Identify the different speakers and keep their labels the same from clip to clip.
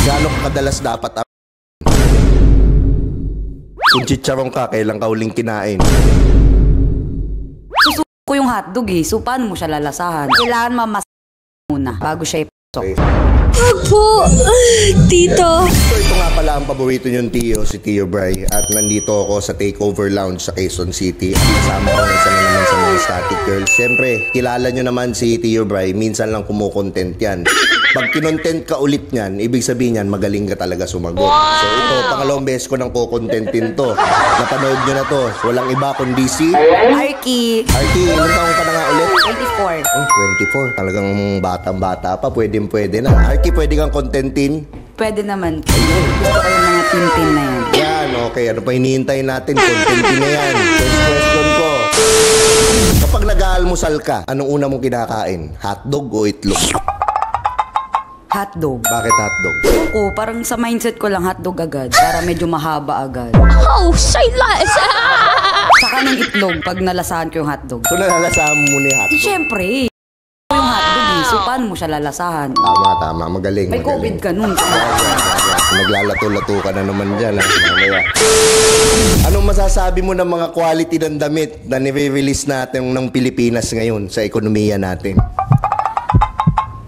Speaker 1: Gaano kadalas dapat kung chicharon ka, kailan ka uling kinain?
Speaker 2: Susuko ko yung hotdog eh. So, paano mo siya lalasahan? Kailangan mamas muna bago siya ipasok.
Speaker 3: Opo, Tito.
Speaker 1: So, ito nga pala ang paborito niyong tiyo, si Tio Bry. At nandito ako sa Takeover Lounge sa Quezon City. Kasama ko isa na naman sa mga static girls. Siyempre, kilala nyo naman si Tio Bry. Minsan lang kumukontent yan. Pag kinontent ka ulit niyan, ibig sabihin yan, magaling ka talaga sumagot. So ito, pangalawang beses ko nang kukontentin to. Napanood nyo na to. Walang iba kundi si
Speaker 2: Arky.
Speaker 1: Arky, ilang taong ka na nga ulit?
Speaker 2: 24.
Speaker 1: Oh, 24. Talagang batang-bata pa. Pwede na. Arky, pwede kang kontentin?
Speaker 2: Pwede naman. Gusto ko yung mga tintin na yan.
Speaker 1: Yan, okay. Ano pa hinihintay natin? Kontentin na yan. First question ko. Kapag nag-aalmusal ka, anong una mong kinakain? Hotdog o itlog?
Speaker 2: Hotdog.
Speaker 1: Bakit hotdog?
Speaker 2: Oo, parang sa mindset ko lang hotdog agad. Para medyo mahaba agad.
Speaker 3: Oh, silence!
Speaker 2: Saka ng itlog pag nalasahan ko yung hotdog.
Speaker 1: So nalalasahan mo muna yung hotdog?
Speaker 2: Siyempre, yung hotdog eh. So paano mo siya lalasahan?
Speaker 1: Tama. Magaling.
Speaker 2: May COVID ka nun.
Speaker 1: Naglalato-lato ka na naman dyan. Mamaya. Anong masasabi mo ng mga quality ng damit na nire-release natin ng Pilipinas ngayon sa ekonomiya natin?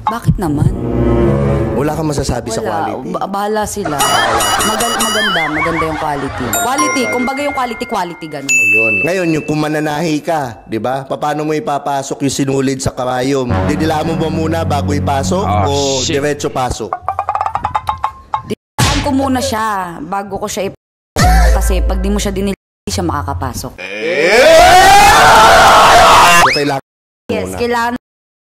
Speaker 2: Bakit naman?
Speaker 1: Wala kang masasabi sa quality?
Speaker 2: Bahala sila. Maganda yung quality. Quality, kumbaga yung quality, ganun.
Speaker 1: O yun. Ngayon, yung kung mananahi ka, di ba? Paano mo ipapasok yung sinulid sa karayom? Didilaan mo ba muna bago ipasok o diretso pasok?
Speaker 2: Didilaan ko muna siya bago ko siya kasi pag di mo siya dinilaan, hindi siya makakapasok.
Speaker 1: So, kailangan
Speaker 2: Yes,
Speaker 1: muna.
Speaker 2: kailangan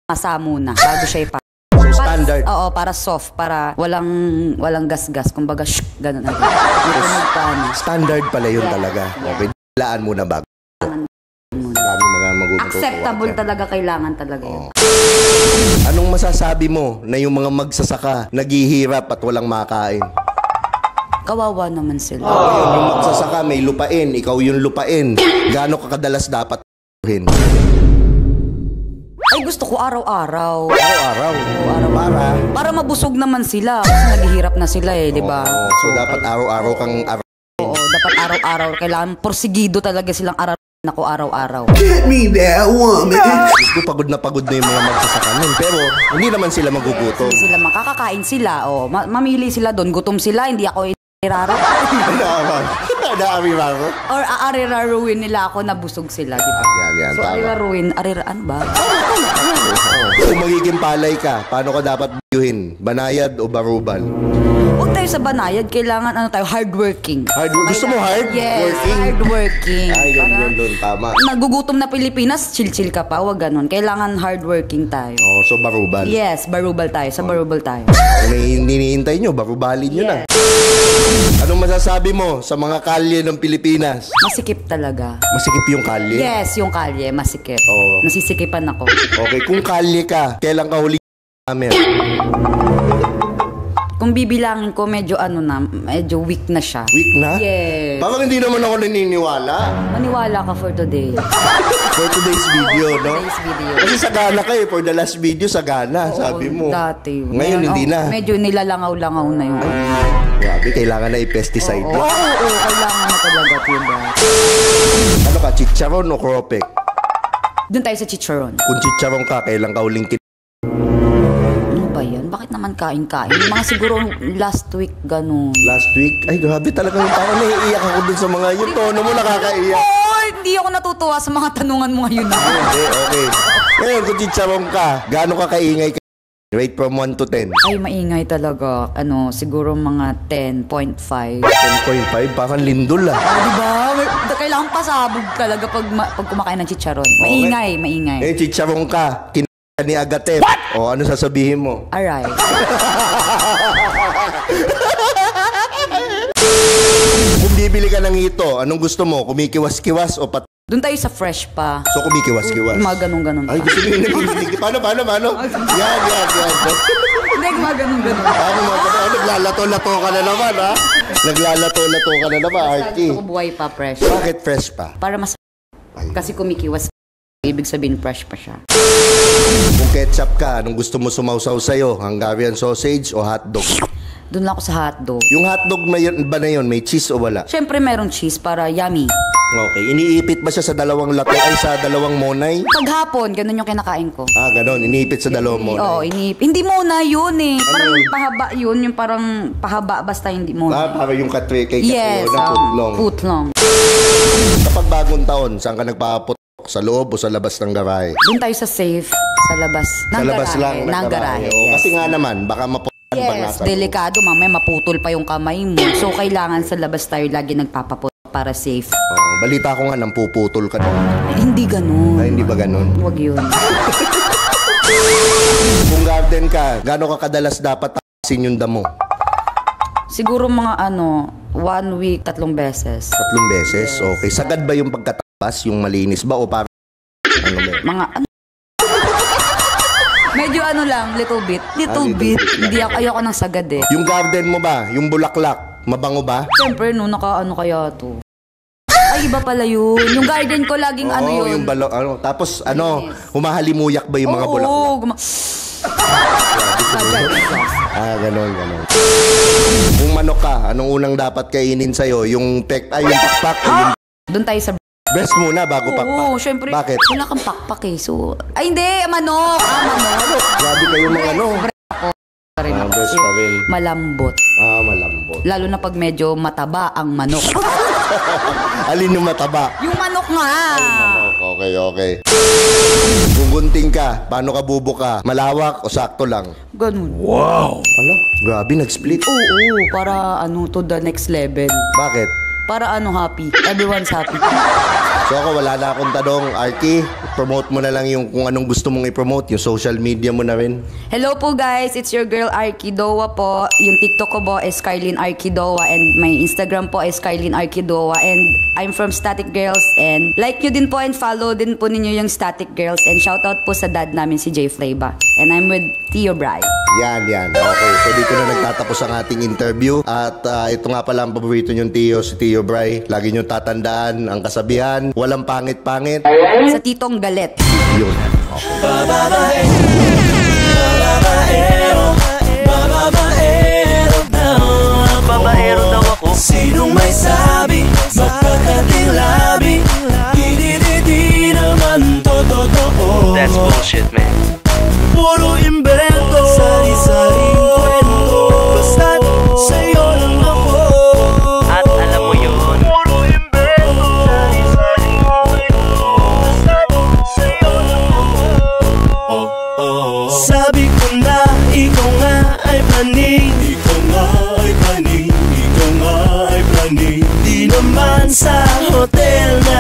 Speaker 2: masa muna bago siya ipasok.
Speaker 1: So, standard.
Speaker 2: Oo, para soft, para walang gas-gas. Kumbaga, ganun agad.
Speaker 1: Standard pala yun talaga. Okay, dilaan muna bago. Dami mga magugutuwa.
Speaker 2: Acceptable talaga, kailangan talaga yun.
Speaker 1: Anong masasabi mo na yung mga magsasaka naghihirap at walang makain?
Speaker 2: Kawawa naman sila.
Speaker 1: Yung magsasaka may lupain, ikaw yung lupain. Gaano ka kadalas dapat ***hin?
Speaker 2: Ay, gusto ko araw-araw.
Speaker 1: Araw-araw.
Speaker 2: Para mabusog naman sila. Kasi naghihirap na sila eh, di ba?
Speaker 1: So, dapat araw-araw kang
Speaker 2: Oo, dapat araw-araw. Kailangan porsigido talaga silang araw-araw.
Speaker 1: Get me that woman. Gusto pagod na yung mga magsasaka nun. Pero hindi naman sila magugutom.
Speaker 2: Hindi sila makakakain sila. Oh, mamili sila doon. Gutom sila, hindi ako iraro. Or aariraruin nila ako na busog sila, di ba?
Speaker 1: Yan,
Speaker 2: So, ano ba?
Speaker 1: Kung magiging palay ka, paano ka dapat biyuhin? Banayad o barubal?
Speaker 2: Huwag tayo sa banayad. Kailangan hardworking.
Speaker 1: Gusto mo hard?
Speaker 2: Yes,
Speaker 1: Working?
Speaker 2: hardworking.
Speaker 1: Ay, yun, tama.
Speaker 2: Nagugutom na Pilipinas, chill-chill ka pa. Huwag ganun. Kailangan hardworking tayo.
Speaker 1: Oh, so barubal.
Speaker 2: Yes, barubal tayo. Sa barubal tayo.
Speaker 1: May hinihintay nyo, barubalin nyo na. Anong masasabi mo sa mga kalye ng Pilipinas?
Speaker 2: Masikip talaga.
Speaker 1: Masikip yung kalye?
Speaker 2: Yes, yung kalye, masikip.
Speaker 1: Oo.
Speaker 2: Nasisikipan ako.
Speaker 1: Okay, kung kalye ka, kailan ka huli namin?
Speaker 2: Kung bibilangin ko, medyo weak na siya.
Speaker 1: Week na?
Speaker 2: Yes.
Speaker 1: Parang hindi naman ako naniniwala.
Speaker 2: Maniwala ka for today.
Speaker 1: For today's video, no?
Speaker 2: Today's video.
Speaker 1: Kasi sagana ka eh. For the last video, sagana, sabi mo.
Speaker 2: Dati.
Speaker 1: Ngayon, hindi na.
Speaker 2: Medyo nilalangaw-langaw na yun.
Speaker 1: Grabe, kailangan na i-pesticide mo.
Speaker 2: Oo, kailangan na talaga, diba?
Speaker 1: Ano ka, chicharon o kropek?
Speaker 2: Doon tayo sa chicharon.
Speaker 1: Kung chicharon ka, kailan ka uling
Speaker 2: Ano ba yan? Bakit naman kain-kain? Mga siguro last week, ganun.
Speaker 1: Last week? Ay, grabe talagang parang naiiyak ako dun sa mga yung tono mo nakakaiyak.
Speaker 2: Oo, hindi ako natutuwa sa mga tanungan mo ngayon na.
Speaker 1: Okay. Ngayon, kung chicharon ka, gaano ka kaingay ka? Rate from 1 to 10.
Speaker 2: Ay, maingay talaga. Siguro mga 10.5.
Speaker 1: 10.5? Parang lindol ah.
Speaker 2: Diba? Kailangan pasabog talaga pag kumakain ng chicharon. Maingay.
Speaker 1: Eh, chicharon ka, ni Agatep. O, ano sasabihin mo?
Speaker 2: Aray.
Speaker 1: Kung bibili ka ng ito, anong gusto mo? Kumikiwas-kiwas o pat...
Speaker 2: Doon tayo sa fresh pa.
Speaker 1: So, kumikiwas-kiwas.
Speaker 2: Mga ganun-ganun
Speaker 1: Ay,
Speaker 2: pa.
Speaker 1: gusto mo yung nagiginig. Paano? Yan.
Speaker 2: Hindi, mga ganun-ganun.
Speaker 1: Naglalato-lato ka na naman, ha? Naglalato-lato ka na naman, Arky.
Speaker 2: Gusto ko buhay pa, fresh.
Speaker 1: Bakit fresh pa?
Speaker 2: Para mas... Kasi kumikiwas. Ibig sabihin, fresh pa siya.
Speaker 1: Kung ketchup ka, anong gusto mo sumausaw sa'yo? Hungarian sausage o hotdog?
Speaker 2: Doon lang ako sa hotdog.
Speaker 1: Yung hotdog ba na yun, may cheese o wala?
Speaker 2: Siyempre meron cheese para yummy.
Speaker 1: Okay, iniipit ba siya sa dalawang lato ay sa dalawang monay?
Speaker 2: Paghapon, ganun yung kinakain ko.
Speaker 1: Ah, ganon, iniipit sa dalawang monay.
Speaker 2: Oo, hindi muna yun eh. Parang pahaba yun, yung parang pahaba basta hindi muna.
Speaker 1: Para yung kay
Speaker 2: Yes,
Speaker 1: na putlong.
Speaker 2: putlong.
Speaker 1: Kapag bagong taon, saan ka nagpaputok? Sa loob o sa labas ng garahe?
Speaker 2: Doon tayo sa safe, sa labas.
Speaker 1: Sa labas lang
Speaker 2: ng garahe.
Speaker 1: Oo,
Speaker 2: Yes.
Speaker 1: kasi nga naman, baka maputan pa
Speaker 2: Yes,
Speaker 1: nasa
Speaker 2: delikado. Mamaya maputol pa yung kamay mo. So, kailangan sa labas tayo lagi nagpapaput para safe.
Speaker 1: Oo, balita ko nga, nang puputol ka doon.
Speaker 2: Hindi ganun.
Speaker 1: Ay, hindi ba ganun?
Speaker 2: Huwag yun.
Speaker 1: Kung garden ka, gaano ka kadalas dapat tapasin yung damo?
Speaker 2: Siguro mga 1 week, 3 beses.
Speaker 1: 3 beses? Okay. Sagad ba yung pagkatapas? Yung malinis ba? O para ano ba?
Speaker 2: Mga medyo lang, little bit. Little
Speaker 1: little
Speaker 2: bit.
Speaker 1: bit lang.
Speaker 2: Hindi ayoko ng sagad eh.
Speaker 1: Yung garden mo ba? Yung bulaklak? Mabango ba?
Speaker 2: Siyempre, kaya to. Ay, iba pala yun. Yung garden ko, laging
Speaker 1: Oo,
Speaker 2: yun.
Speaker 1: yung tapos humahalimuyak ba yung mga bulaklak?
Speaker 2: Oo,
Speaker 1: Ganon. Kung manok ka, anong unang dapat kainin sa'yo? Yung yung pakpak o yung
Speaker 2: doon tayo sa...
Speaker 1: breast muna bago pakpak?
Speaker 2: Oo, syempre.
Speaker 1: Bakit?
Speaker 2: Wala kang pakpak eh. So, ay, hindi. Manok. Manok.
Speaker 1: Grabe kayo mga breast pa rin.
Speaker 2: Malambot.
Speaker 1: Malambot.
Speaker 2: Lalo na pag medyo mataba ang manok.
Speaker 1: Alin yung mataba?
Speaker 2: Yung manok nga.
Speaker 1: Okay. Kung gunting ka, paano ka bubuka? Malawak o sakto lang?
Speaker 2: Ganun.
Speaker 1: Wow! Grabe, nag-split.
Speaker 2: Oo, para to the next level.
Speaker 1: Bakit?
Speaker 2: Para happy. Everyone's happy.
Speaker 1: So ako, wala na akong tanong. Arky, promote mo na lang yung kung anong gusto mong i-promote. Yung social media mo na rin.
Speaker 2: Hello po guys, it's your girl Arky Dowa po. Yung TikTok ko po is Carlin Arky Dowa and my Instagram po is Carlin Arky Dowa and I'm from Static Girls and like nyo din po and follow din po ninyo yung Static Girls and shoutout po sa dad namin si Jay Flava. And I'm with Tio Bry.
Speaker 1: Yan. Okay, so dito na nagtatapos ang ating interview. At ito nga pala ang paborito nyong Tio, si Tio Bry. Lagi nyo tatandaan ang kasabihan, walang pangit-pangit.
Speaker 2: Sa titong galit.
Speaker 1: Yun.
Speaker 4: Babaero daw ako. Sinong may sabi, magkakating labi, di naman totoo. That's bullshit, man. Puro imbento, sari-saring kwento, basta't sa'yo lang ako. At alam mo yun, puro imbento, sari-saring kwento, basta't sa'yo lang ako. Sabi ko na, ikaw nga ay paning, ikaw nga ay paning, ikaw nga ay paning. Di naman sa hotel na